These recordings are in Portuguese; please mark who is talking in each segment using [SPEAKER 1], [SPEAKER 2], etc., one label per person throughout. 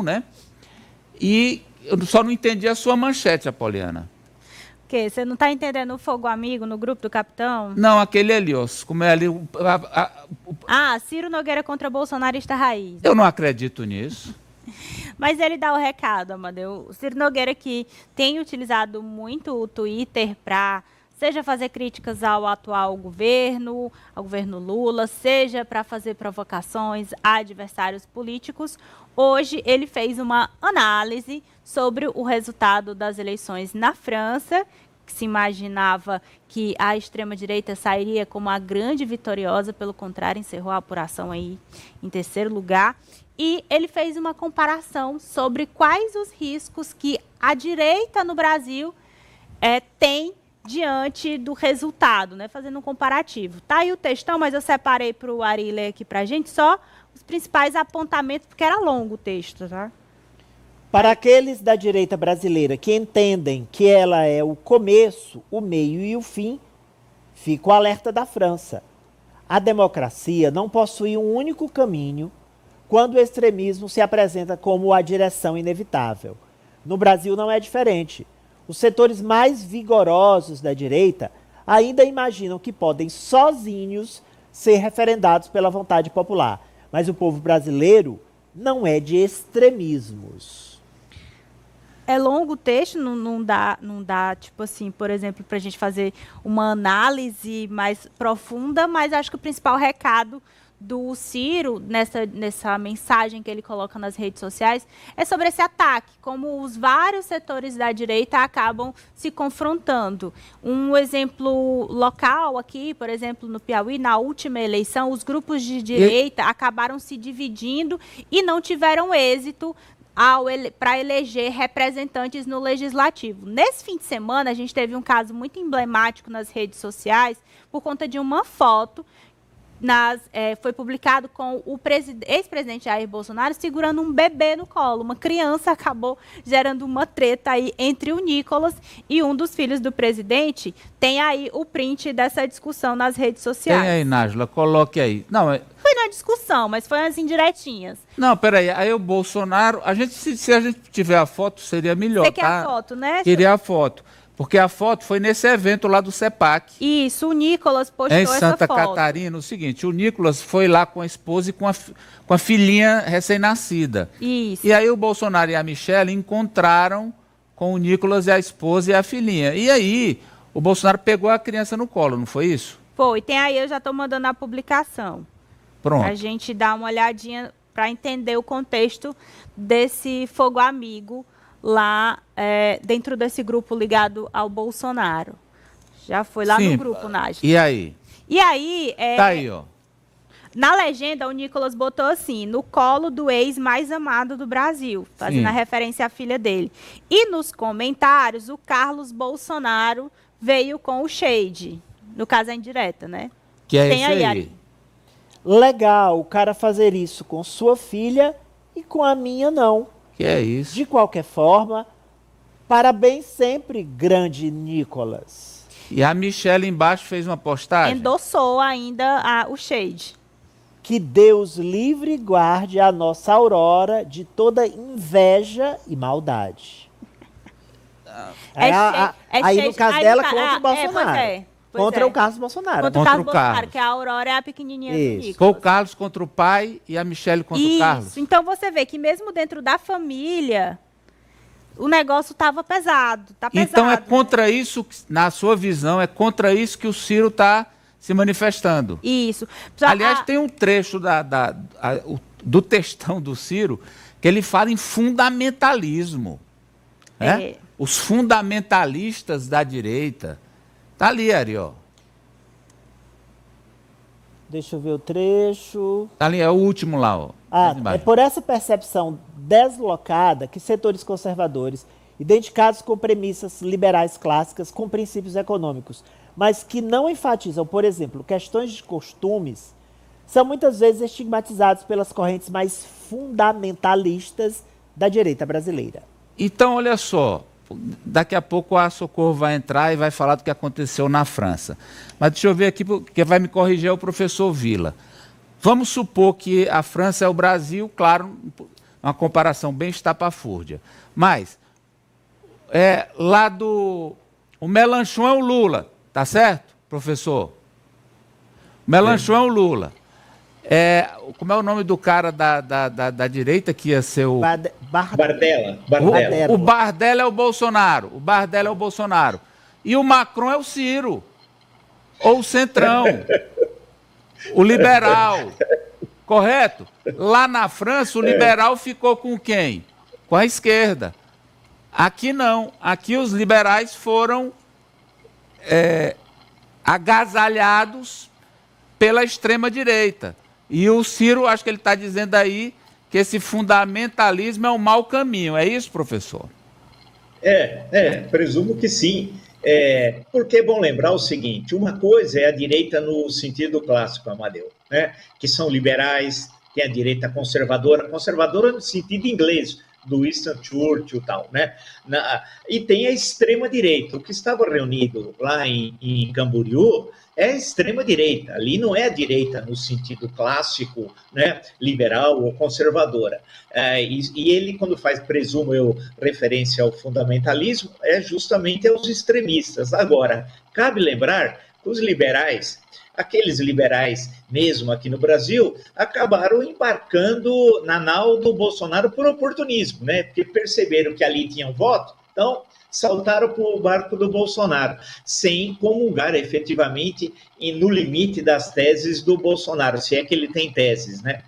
[SPEAKER 1] né? E eu só não entendi a sua manchete, Apoliana.
[SPEAKER 2] O quê? Você não está entendendo o Fogo Amigo no grupo do Capitão?
[SPEAKER 1] Não, aquele ali, ó, como é ali...
[SPEAKER 2] Ciro Nogueira contra bolsonarista raiz.
[SPEAKER 1] Eu não acredito nisso.
[SPEAKER 2] Mas ele dá o recado, Amadeu. O Ciro Nogueira que tem utilizado muito o Twitter para, seja fazer críticas ao atual governo, ao governo Lula, seja para fazer provocações a adversários políticos. Hoje ele fez uma análise sobre o resultado das eleições na França, que se imaginava que a extrema-direita sairia como a grande vitoriosa, pelo contrário, encerrou a apuração aí em terceiro lugar. E ele fez uma comparação sobre quais os riscos que a direita no Brasil tem diante do resultado, né? Fazendo um comparativo. Tá aí o textão, mas eu separei para o Ari ler aqui para a gente só os principais apontamentos, porque era longo o texto, tá?
[SPEAKER 3] Para aqueles da direita brasileira que entendem que ela é o começo, o meio e o fim, fica o alerta da França. A democracia não possui um único caminho quando o extremismo se apresenta como a direção inevitável. No Brasil não é diferente. Os setores mais vigorosos da direita ainda imaginam que podem sozinhos ser referendados pela vontade popular. Mas o povo brasileiro não é de extremismos.
[SPEAKER 2] É longo o texto, não dá, tipo assim, por exemplo, para a gente fazer uma análise mais profunda, mas acho que o principal recado do Ciro, nessa mensagem que ele coloca nas redes sociais, é sobre esse ataque, como os vários setores da direita acabam se confrontando. Um exemplo local aqui, por exemplo, no Piauí, na última eleição, os grupos de direita acabaram se dividindo e não tiveram êxito para eleger representantes no Legislativo. Nesse fim de semana, a gente teve um caso muito emblemático nas redes sociais por conta de uma foto foi publicado com o ex-presidente Jair Bolsonaro segurando um bebê no colo. Uma criança acabou gerando uma treta aí entre o Nicolas e um dos filhos do presidente. Tem aí o print dessa discussão nas redes sociais.
[SPEAKER 1] Tem aí, Nájila, coloque aí. Não,
[SPEAKER 2] Foi na discussão, mas foi umas indiretinhas.
[SPEAKER 1] Não, peraí, aí o Bolsonaro, se a gente tiver a foto, seria melhor,
[SPEAKER 2] Você quer a foto, né?
[SPEAKER 1] Queria a foto. Porque a foto foi nesse evento lá do CEPAC.
[SPEAKER 2] Isso, o Nicolas postou essa foto.
[SPEAKER 1] Em Santa Catarina, o seguinte, o Nicolas foi lá com a esposa e com a filhinha recém-nascida.
[SPEAKER 2] Isso.
[SPEAKER 1] E aí o Bolsonaro e a Michelle encontraram com o Nicolas e a esposa e a filhinha. E aí o Bolsonaro pegou a criança no colo, não foi isso?
[SPEAKER 2] Foi, tem aí, eu já estou mandando a publicação.
[SPEAKER 1] Pronto.
[SPEAKER 2] A gente dá uma olhadinha para entender o contexto desse fogo amigo lá dentro desse grupo ligado ao Bolsonaro. Já foi lá no grupo, Nájila.
[SPEAKER 1] E aí?
[SPEAKER 2] E aí...
[SPEAKER 1] Tá aí, ó.
[SPEAKER 2] Na legenda, o Nicolas botou assim, no colo do ex mais amado do Brasil, fazendo a referência à filha dele. E nos comentários, o Carlos Bolsonaro veio com o shade. No caso, é indireta, né?
[SPEAKER 1] Que é
[SPEAKER 2] Tem
[SPEAKER 1] esse aí.
[SPEAKER 2] Ari.
[SPEAKER 3] Legal o cara fazer isso com sua filha e com a minha não.
[SPEAKER 1] Que é isso?
[SPEAKER 3] De qualquer forma, parabéns sempre, grande Nicolas.
[SPEAKER 1] E a Michelle embaixo fez uma postagem?
[SPEAKER 2] Endossou ainda o shade.
[SPEAKER 3] Que Deus livre e guarde a nossa Aurora de toda inveja e maldade. Aí no caso dela, contra o Bolsonaro. Contra o Carlos Bolsonaro.
[SPEAKER 2] Contra o Carlos Bolsonaro, que a Aurora é a pequenininha do Nicolas.
[SPEAKER 1] Foi o Carlos contra o pai e a Michelle contra o Carlos.
[SPEAKER 2] Então você vê que mesmo dentro da família, o negócio estava pesado. Tá pesado.
[SPEAKER 1] Então é contra isso, na sua visão, é contra isso que o Ciro está se manifestando.
[SPEAKER 2] Isso.
[SPEAKER 1] Aliás, tem um trecho do textão do Ciro que ele fala em fundamentalismo. Né? Os fundamentalistas da direita. Tá ali, Ari, ó.
[SPEAKER 3] Deixa eu ver o trecho.
[SPEAKER 1] Tá ali, é o último lá, ó.
[SPEAKER 3] É por essa percepção deslocada que setores conservadores, identificados com premissas liberais clássicas, com princípios econômicos, mas que não enfatizam, por exemplo, questões de costumes, são muitas vezes estigmatizados pelas correntes mais fundamentalistas da direita brasileira.
[SPEAKER 1] Então, olha só. Daqui a pouco a Socorro vai entrar e vai falar do que aconteceu na França. Mas deixa eu ver aqui, porque vai me corrigir o professor Vila. Vamos supor que a França é o Brasil, claro, uma comparação bem estapafúrdia. Mas, lá do... O Mélenchon é o Lula, tá certo, professor? O Mélenchon é o Lula. Como é o nome do cara da direita que ia ser o...
[SPEAKER 4] Bardella.
[SPEAKER 1] O Bardella é o Bolsonaro. O Bardella é o Bolsonaro. E o Macron é o Ciro. Ou o Centrão. O liberal. Correto? Lá na França, o liberal ficou com quem? Com a esquerda. Aqui não. Aqui os liberais foram agasalhados pela extrema-direita. E o Ciro, acho que ele está dizendo aí que esse fundamentalismo é um mau caminho. É isso, professor?
[SPEAKER 4] Presumo que sim. Porque é bom lembrar o seguinte, uma coisa é a direita no sentido clássico, Amadeu, né? Que são liberais, tem a direita conservadora no sentido inglês, do Winston Churchill e tal, né? E tem a extrema-direita. O que estava reunido lá em Camboriú é a extrema-direita. Ali não é a direita no sentido clássico, né? Liberal ou conservadora. E ele, quando faz, presumo eu, referência ao fundamentalismo, é justamente aos extremistas. Agora, cabe lembrar que os liberais, aqueles liberais mesmo aqui no Brasil, acabaram embarcando na nau do Bolsonaro por oportunismo, né? Porque perceberam que ali tinham voto, então saltaram para o barco do Bolsonaro, sem comungar efetivamente e no limite das teses do Bolsonaro, se é que ele tem teses, né?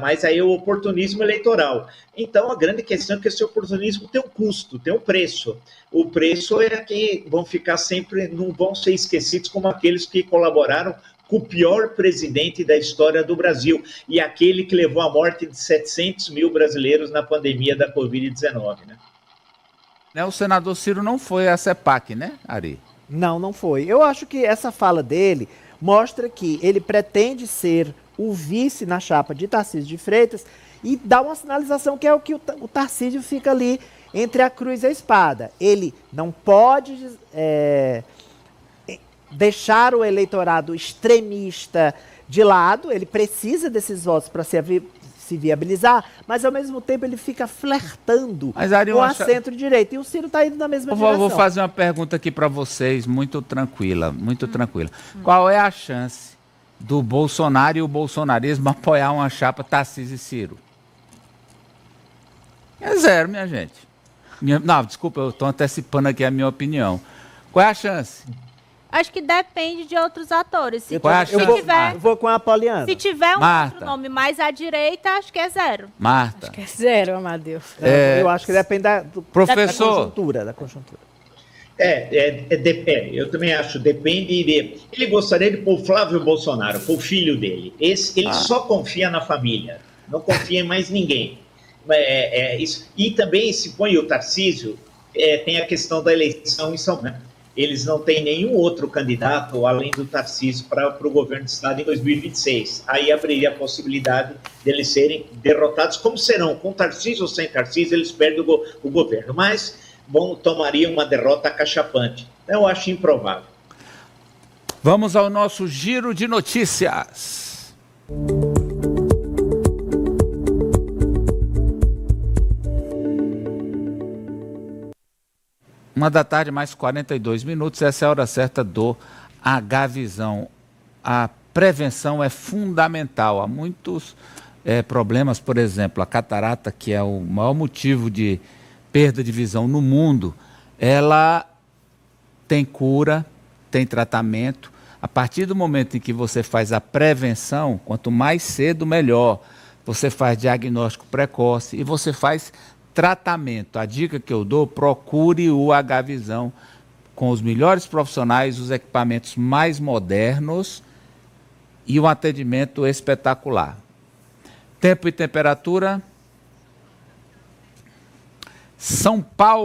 [SPEAKER 4] Mas aí é o oportunismo eleitoral. Então, a grande questão é que esse oportunismo tem um custo, tem um preço. O preço é que vão ficar sempre, não vão ser esquecidos como aqueles que colaboraram com o pior presidente da história do Brasil e aquele que levou à morte de 700 mil brasileiros na pandemia da Covid-19, né?
[SPEAKER 1] O senador Ciro não foi a CEPAC, né, Ari?
[SPEAKER 3] Não foi. Eu acho que essa fala dele mostra que ele pretende ser o vice na chapa de Tarcísio de Freitas e dá uma sinalização que é o que o Tarcísio fica ali entre a cruz e a espada. Ele não pode deixar o eleitorado extremista de lado, ele precisa desses votos para se viabilizar, mas ao mesmo tempo ele fica flertando com a centro-direita. E o Ciro está indo na mesma direção.
[SPEAKER 1] Vou fazer uma pergunta aqui para vocês, muito tranquila, muito tranquila. Qual é a chance do Bolsonaro e o bolsonarismo apoiar uma chapa Tarcísio e Ciro? É zero, minha gente. Não, desculpa, eu estou antecipando aqui a minha opinião. Qual é a chance?
[SPEAKER 2] Acho que depende de outros atores.
[SPEAKER 3] Eu vou com a Poliana.
[SPEAKER 2] Se tiver um outro nome mais à direita, acho que é zero.
[SPEAKER 1] Marta.
[SPEAKER 5] Acho que é zero, Amadeu.
[SPEAKER 3] Eu acho que depende da conjuntura.
[SPEAKER 4] Eu também acho, depende de... Ele gostaria de pôr o Flávio Bolsonaro, pôr o filho dele. Ele só confia na família, não confia em mais ninguém. Isso. E também, se põe o Tarcísio, tem a questão da eleição em São Paulo, né? Eles não têm nenhum outro candidato, além do Tarcísio, para o governo do Estado em 2026. Aí abriria a possibilidade de eles serem derrotados, como serão, com Tarcísio ou sem Tarcísio, eles perdem o governo. Mas tomariam uma derrota acachapante. Eu acho improvável.
[SPEAKER 1] Vamos ao nosso giro de notícias. 1h mais 42 minutos, essa é a hora certa do H-Visão. A prevenção é fundamental. Há muitos problemas, por exemplo, a catarata, que é o maior motivo de perda de visão no mundo, ela tem cura, tem tratamento. A partir do momento em que você faz a prevenção, quanto mais cedo, melhor. Você faz diagnóstico precoce e você faz tratamento. A dica que eu dou, procure o H-Visão com os melhores profissionais, os equipamentos mais modernos e um atendimento espetacular. Tempo e temperatura. São Paulo.